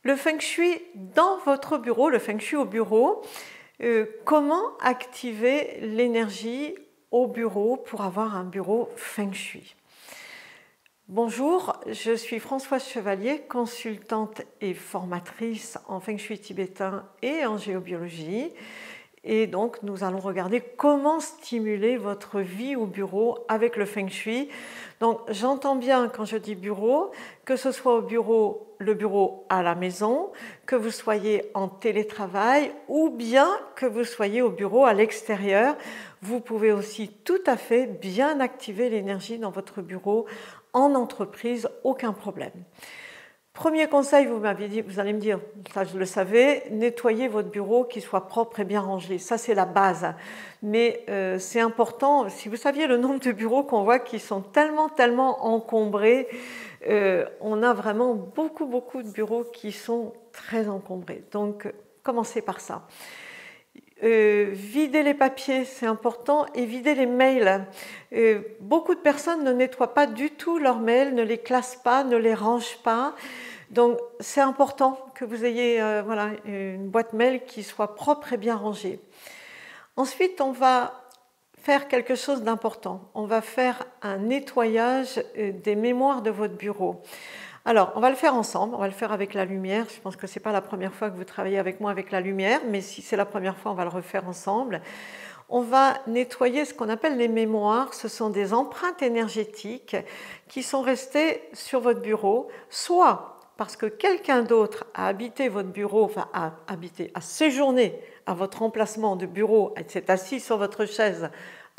Le feng shui dans votre bureau, le feng shui au bureau, comment activer l'énergie au bureau pour avoir un bureau feng shui? Bonjour, je suis Françoise Chevalier, consultante et formatrice en feng shui tibétain et en géobiologie. Et donc, nous allons regarder comment stimuler votre vie au bureau avec le feng shui. Donc, j'entends bien quand je dis bureau, que ce soit au bureau, le bureau à la maison, que vous soyez en télétravail ou bien que vous soyez au bureau à l'extérieur. Vous pouvez aussi tout à fait bien activer l'énergie dans votre bureau en entreprise, aucun problème. Premier conseil, vous m'avez dit, vous allez me dire, ça je le savais, nettoyez votre bureau, qu'il soit propre et bien rangé. Ça c'est la base. Mais c'est important, si vous saviez le nombre de bureaux qu'on voit qui sont tellement encombrés, on a vraiment beaucoup de bureaux qui sont très encombrés. Donc commencez par ça. Vider les papiers, c'est important, et vider les mails. Beaucoup de personnes ne nettoient pas du tout leurs mails, ne les classent pas, ne les rangent pas. Donc c'est important que vous ayez voilà, une boîte mail qui soit propre et bien rangée. Ensuite, on va faire quelque chose d'important. On va faire un nettoyage des mémoires de votre bureau. Alors, on va le faire ensemble, on va le faire avec la lumière. Je pense que ce n'est pas la première fois que vous travaillez avec moi avec la lumière, mais si c'est la première fois, on va le refaire ensemble. On va nettoyer ce qu'on appelle les mémoires. Ce sont des empreintes énergétiques qui sont restées sur votre bureau, soit parce que quelqu'un d'autre a habité votre bureau, enfin a séjourné à votre emplacement de bureau, s'est assis sur votre chaise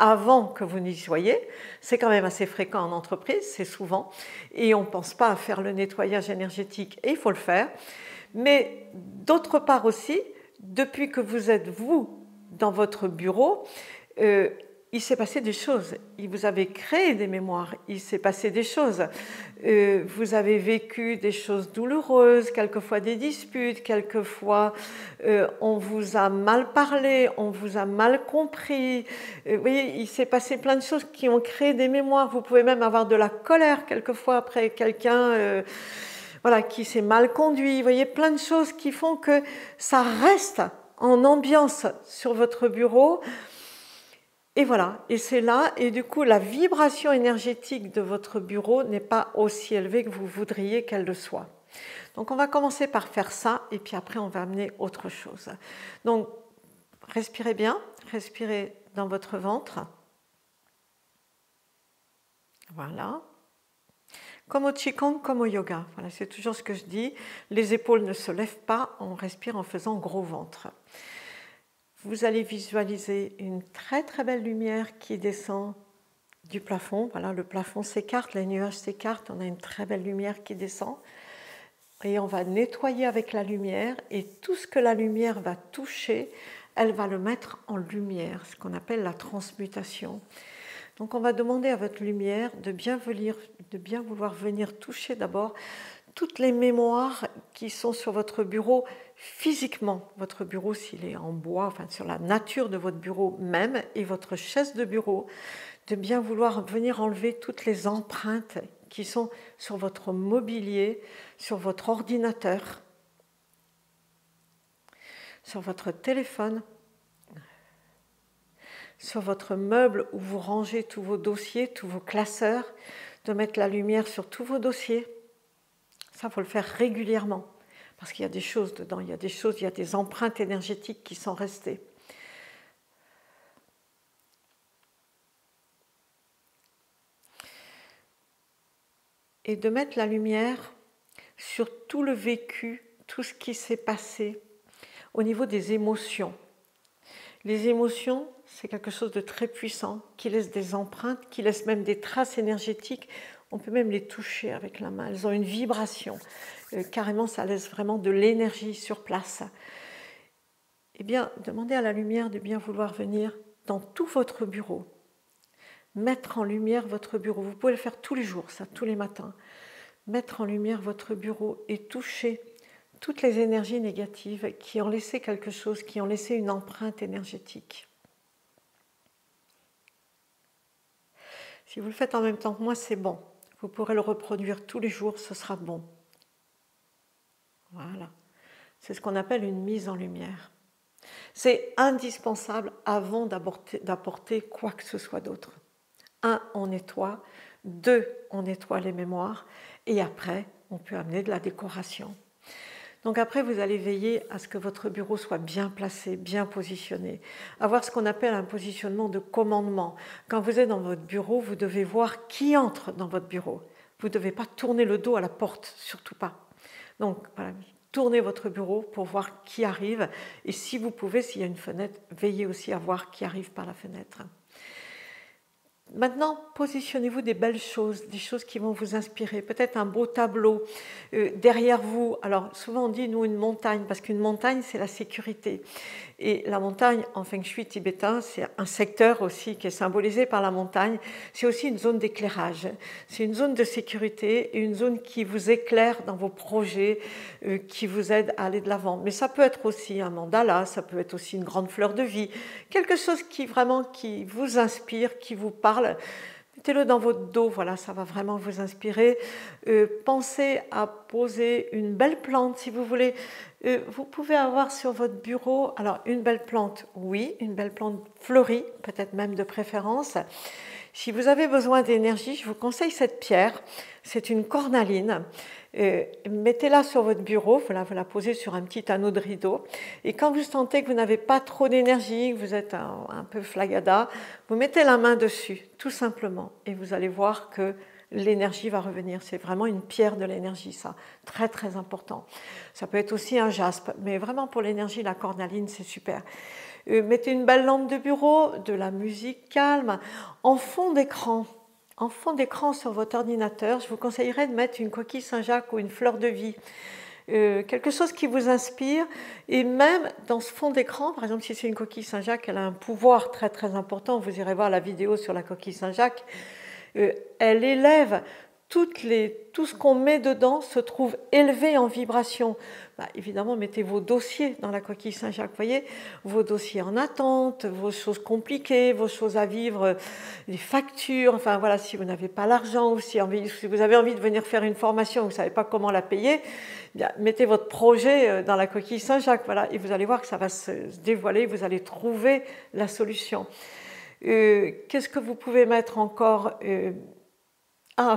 avant que vous n'y soyez. C'est quand même assez fréquent en entreprise, c'est souvent, et on ne pense pas à faire le nettoyage énergétique, et il faut le faire. Mais d'autre part aussi, depuis que vous êtes vous dans votre bureau, il s'est passé des choses, vous avez créé des mémoires, il s'est passé des choses, vous avez vécu des choses douloureuses, quelquefois des disputes, quelquefois on vous a mal parlé, on vous a mal compris, vous voyez, il s'est passé plein de choses qui ont créé des mémoires. Vous pouvez même avoir de la colère quelquefois après quelqu'un voilà, qui s'est mal conduit, vous voyez, plein de choses qui font que ça reste en ambiance sur votre bureau. Et voilà, et c'est là, et du coup, la vibration énergétique de votre bureau n'est pas aussi élevée que vous voudriez qu'elle le soit. Donc, on va commencer par faire ça, et puis après, on va amener autre chose. Donc, respirez bien, respirez dans votre ventre. Voilà. Comme au Qigong, comme au yoga. Voilà, c'est toujours ce que je dis. Les épaules ne se lèvent pas, on respire en faisant gros ventre. Vous allez visualiser une très belle lumière qui descend du plafond. Voilà, le plafond s'écarte, les nuages s'écartent, on a une très belle lumière qui descend. Et on va nettoyer avec la lumière, et tout ce que la lumière va toucher, elle va le mettre en lumière, ce qu'on appelle la transmutation. Donc on va demander à votre lumière de bien vouloir venir toucher d'abord toutes les mémoires qui sont sur votre bureau physiquement. Votre bureau, s'il est en bois, enfin sur la nature de votre bureau même, et votre chaise de bureau, de bien vouloir venir enlever toutes les empreintes qui sont sur votre mobilier, sur votre ordinateur, sur votre téléphone, sur votre meuble où vous rangez tous vos dossiers, tous vos classeurs, de mettre la lumière sur tous vos dossiers. Ça, il faut le faire régulièrement, parce qu'il y a des choses dedans, il y a des empreintes énergétiques qui sont restées. Et de mettre la lumière sur tout le vécu, tout ce qui s'est passé au niveau des émotions. Les émotions, c'est quelque chose de très puissant, qui laisse des empreintes, qui laisse même des traces énergétiques. On peut même les toucher avec la main, elles ont une vibration. Carrément, ça laisse vraiment de l'énergie sur place. Eh bien, demandez à la lumière de bien vouloir venir dans tout votre bureau, mettre en lumière votre bureau. Vous pouvez le faire tous les jours, ça, tous les matins. Mettre en lumière votre bureau et toucher toutes les énergies négatives qui ont laissé quelque chose, qui ont laissé une empreinte énergétique. Si vous le faites en même temps que moi, c'est bon. Vous pourrez le reproduire tous les jours, ce sera bon. Voilà. C'est ce qu'on appelle une mise en lumière. C'est indispensable avant d'apporter quoi que ce soit d'autre. 1, on nettoie. 2, on nettoie les mémoires. Et après, on peut amener de la décoration. Donc après, vous allez veiller à ce que votre bureau soit bien placé, bien positionné. Avoir ce qu'on appelle un positionnement de commandement. Quand vous êtes dans votre bureau, vous devez voir qui entre dans votre bureau. Vous ne devez pas tourner le dos à la porte, surtout pas. Donc voilà, tournez votre bureau pour voir qui arrive. Et si vous pouvez, s'il y a une fenêtre, veillez aussi à voir qui arrive par la fenêtre. Maintenant, positionnez-vous des belles choses, des choses qui vont vous inspirer. Peut-être un beau tableau derrière vous. Alors, souvent on dit, nous, une montagne, parce qu'une montagne, c'est la sécurité. Et la montagne, en feng shui tibétain, c'est un secteur aussi qui est symbolisé par la montagne. C'est aussi une zone d'éclairage. C'est une zone de sécurité et une zone qui vous éclaire dans vos projets, qui vous aide à aller de l'avant. Mais ça peut être aussi un mandala, ça peut être aussi une grande fleur de vie. Quelque chose qui vraiment qui vous inspire, qui vous parle. Mettez-le dans votre dos, voilà, ça va vraiment vous inspirer. Pensez à poser une belle plante si vous voulez. Vous pouvez avoir sur votre bureau, alors une belle plante, oui, une belle plante fleurie, peut-être même de préférence. Si vous avez besoin d'énergie, je vous conseille cette pierre, c'est une cornaline. Mettez-la sur votre bureau, vous la posez sur un petit anneau de rideau. Et quand vous sentez que vous n'avez pas trop d'énergie, que vous êtes un peu flagada, vous mettez la main dessus, tout simplement. Et vous allez voir que l'énergie va revenir. C'est vraiment une pierre de l'énergie, ça. Très, très important. Ça peut être aussi un jaspe, mais vraiment pour l'énergie, la cornaline, c'est super. Mettez une belle lampe de bureau, de la musique calme, en fond d'écran. En fond d'écran sur votre ordinateur, je vous conseillerais de mettre une coquille Saint-Jacques ou une fleur de vie. Quelque chose qui vous inspire. Et même dans ce fond d'écran, par exemple, si c'est une coquille Saint-Jacques, elle a un pouvoir très très important. Vous irez voir la vidéo sur la coquille Saint-Jacques. Elle élève tout ce qu'on met dedans se trouve élevé en vibration. Évidemment, mettez vos dossiers dans la coquille Saint-Jacques, voyez, vos dossiers en attente, vos choses compliquées, vos choses à vivre, les factures, enfin voilà, si vous n'avez pas l'argent ou si vous avez envie de venir faire une formation, vous ne savez pas comment la payer, bien, mettez votre projet dans la coquille Saint-Jacques, voilà, et vous allez voir que ça va se dévoiler, vous allez trouver la solution. Qu'est-ce que vous pouvez mettre encore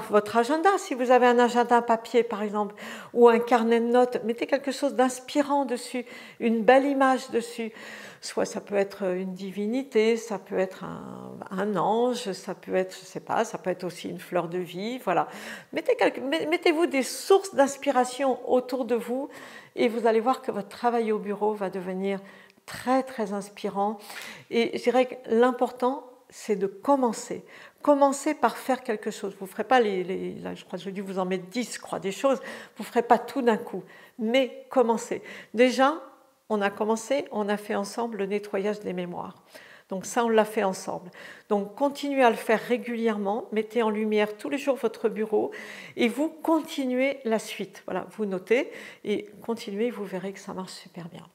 votre agenda, si vous avez un agenda papier par exemple, ou un carnet de notes, mettez quelque chose d'inspirant dessus, une belle image dessus. Soit ça peut être une divinité, ça peut être un ange, ça peut être, je sais pas, ça peut être aussi une fleur de vie, voilà. Mettez-vous des sources d'inspiration autour de vous et vous allez voir que votre travail au bureau va devenir très très inspirant. Et je dirais que l'important, c'est de commencer. Commencez par faire quelque chose. Vous ne ferez pas là, je crois que j'ai dû vous en mettre 10, je crois, des choses. Vous ne ferez pas tout d'un coup. Mais commencez. Déjà, on a commencé, on a fait ensemble le nettoyage des mémoires. Donc ça, on l'a fait ensemble. Donc continuez à le faire régulièrement. Mettez en lumière tous les jours votre bureau et vous continuez la suite. Voilà, vous notez et continuez, vous verrez que ça marche super bien.